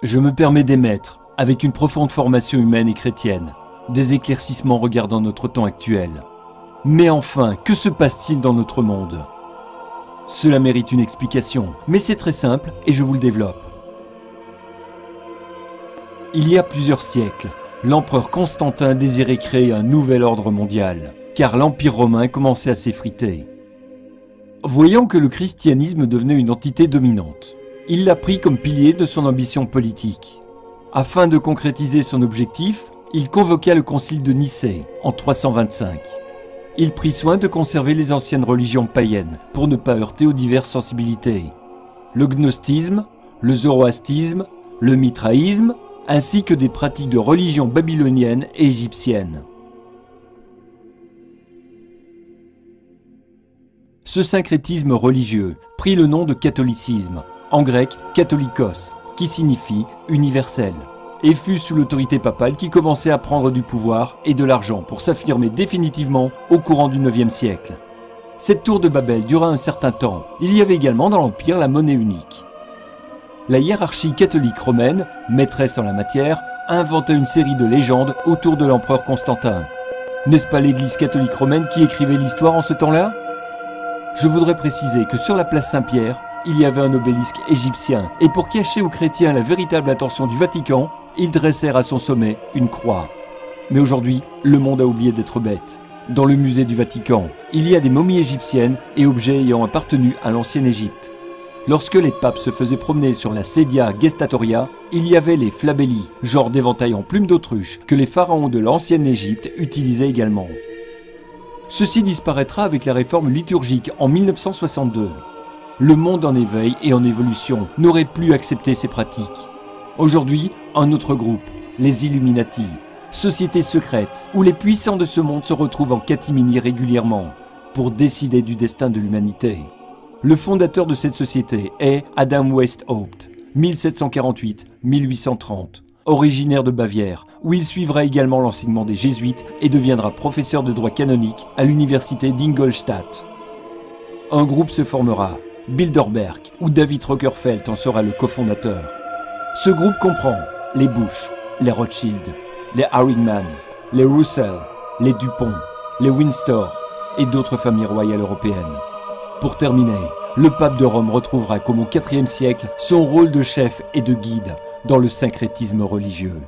Je me permets d'émettre, avec une profonde formation humaine et chrétienne, des éclaircissements regardant notre temps actuel. Mais enfin, que se passe-t-il dans notre monde? Cela mérite une explication, mais c'est très simple et je vous le développe. Il y a plusieurs siècles, l'empereur Constantin désirait créer un nouvel ordre mondial, car l'Empire romain commençait à s'effriter. Voyant que le christianisme devenait une entité dominante, il l'a pris comme pilier de son ambition politique. Afin de concrétiser son objectif, il convoqua le concile de Nicée en 325. Il prit soin de conserver les anciennes religions païennes pour ne pas heurter aux diverses sensibilités. Le gnostisme, le zoroastisme, le mitraïsme, ainsi que des pratiques de religion babylonienne et égyptienne. Ce syncrétisme religieux prit le nom de catholicisme, en grec katholikos, qui signifie universel, et fut sous l'autorité papale qui commençait à prendre du pouvoir et de l'argent pour s'affirmer définitivement au courant du IXe siècle. Cette tour de Babel dura un certain temps. Il y avait également dans l'Empire la monnaie unique. La hiérarchie catholique romaine, maîtresse en la matière, inventa une série de légendes autour de l'empereur Constantin. N'est-ce pas l'Église catholique romaine qui écrivait l'histoire en ce temps-là? Je voudrais préciser que sur la place Saint-Pierre, il y avait un obélisque égyptien, et pour cacher aux chrétiens la véritable intention du Vatican, ils dressèrent à son sommet une croix. Mais aujourd'hui, le monde a oublié d'être bête. Dans le musée du Vatican, il y a des momies égyptiennes et objets ayant appartenu à l'ancienne Égypte. Lorsque les papes se faisaient promener sur la Sedia Gestatoria, il y avait les flabelli, genre d'éventail en plumes d'autruche, que les pharaons de l'ancienne Égypte utilisaient également. Ceci disparaîtra avec la réforme liturgique en 1962. Le monde en éveil et en évolution n'aurait plus accepté ces pratiques. Aujourd'hui, un autre groupe, les Illuminati, société secrète où les puissants de ce monde se retrouvent en catimini régulièrement pour décider du destin de l'humanité. Le fondateur de cette société est Adam Weishaupt, 1748-1830, originaire de Bavière, où il suivra également l'enseignement des jésuites et deviendra professeur de droit canonique à l'université d'Ingolstadt. Un groupe se formera, Bilderberg, où David Rockefeller en sera le cofondateur. Ce groupe comprend les Bush, les Rothschild, les Harriman, les Russell, les Dupont, les Windsor et d'autres familles royales européennes. Pour terminer, le pape de Rome retrouvera comme au IVe siècle son rôle de chef et de guide dans le syncrétisme religieux.